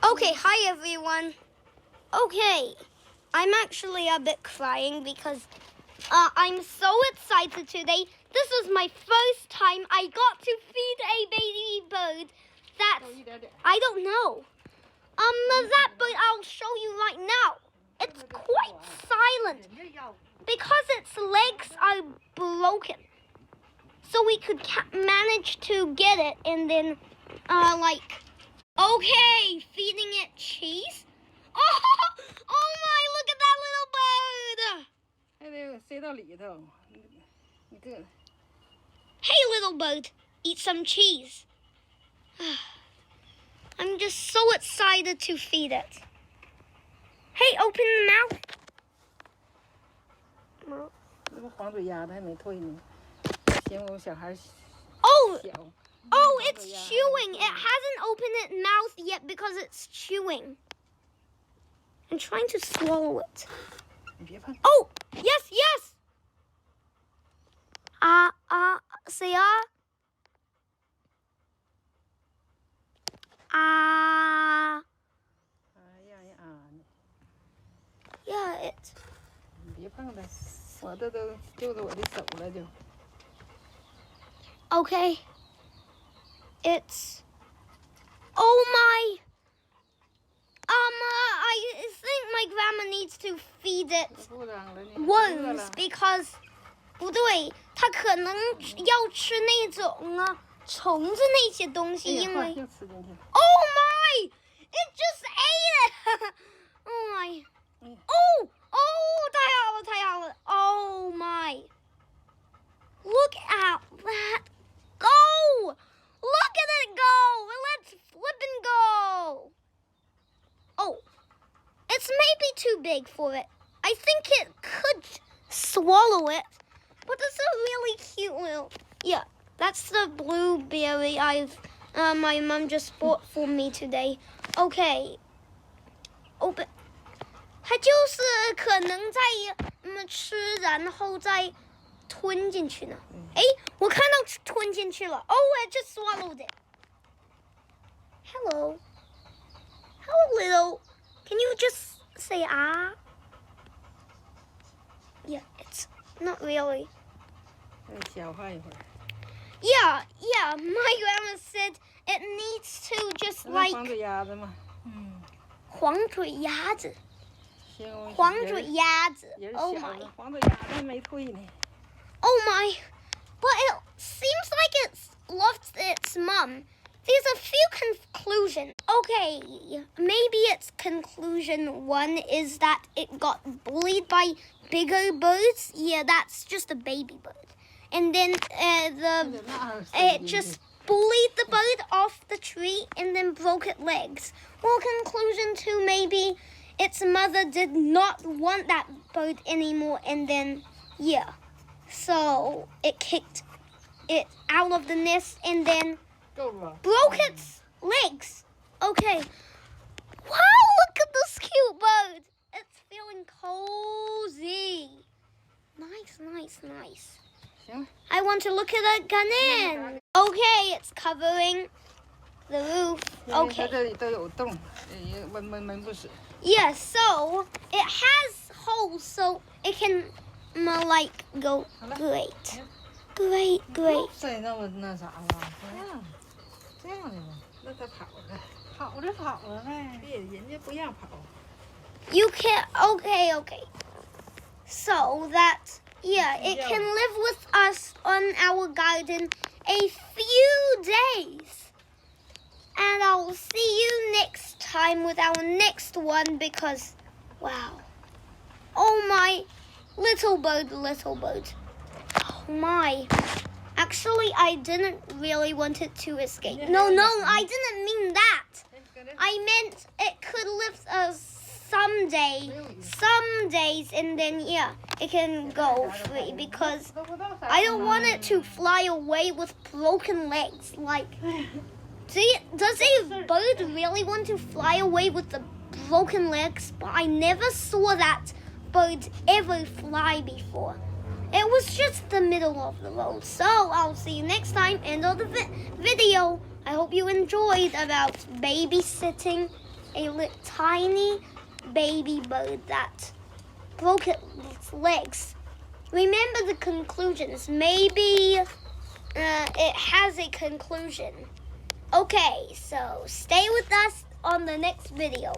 Okay, hi everyone. Okay, I'm actually a bit crying because I'm so excited today. This is my first time I got to feed a baby bird. I don't know. That bird I'll show you right now. It's quite silent because its legs are broken. So we could manage to get it and then, okay, feeding it cheese. Oh my, look at that little bird. 还得塞到里头，你这。Hey, little bird, eat some cheese. I'm just so excited to feed it. Hey, open the mouth. 那不黄嘴鸭子还没退呢，嫌我小孩小。 Oh, it's chewing. It hasn't opened its mouth yet because it's chewing. I'm trying to swallow it. Oh, yes. Say Yeah, it. 你别碰它，我这都就着我的手了就。 Okay. It's. Oh my. I think my grandma needs to feed it worms because 不对，它可能要吃那种虫子那些东西，因为 Oh my! It just ate it! Oh my! Oh! 太好了 Oh my! Look at that go! Look at it go! Let's flip and go! Oh, it's maybe too big for it. I think it could swallow it. But it's a really cute little... Yeah, that's the blueberry my mom just bought for me today. Okay. Open. 它就是可能在吃，然后再吞进去呢。哎，我看到吞进去了。Oh, I just swallowed it. Hello, little. Can you just say ah? Yeah, it's not really. Yeah, my grandma said it needs to just like 黄嘴鸭子嘛，黄嘴鸭子。 Oh 黄嘴鸭子 Oh my 黄嘴鸭子还没退呢 Oh my But it seems like it's lost its mum. There's a few conclusions. Okay, maybe its conclusion 1 is that it got bullied by bigger birds. Yeah, that's just a baby bird. And then it just bullied the bird off the tree and then broke its legs. Well, conclusion 2, maybe its mother did not want that bird anymore and then, yeah. So it kicked it out of the nest and then broke its legs. Okay. Wow, look at this cute bird. It's feeling cozy. Nice. I want to look at it again. Okay, it's covering the roof. Okay. Yeah, so it has holes so it can go great. 塞那么那啥了，这样的吗？那它跑了呗，别人家不让跑。 You can okay. So that it can live with us on our garden a few days. And I'll see you next time with our next one because wow. Oh my little bird. Oh my. Actually, I didn't really want it to escape. No, I didn't mean that. I meant it could live some days, and then it can go free because I don't want it to fly away with broken legs. Like, does a bird really want to fly away with the broken legs? But I never saw that bird ever fly before. It was just the middle of the road. So I'll see you next time. End of the video. I hope you enjoyed about babysitting tiny baby bird that broke its legs. Remember the conclusions. Maybe it has a conclusion. Okay, so stay with us on the next video.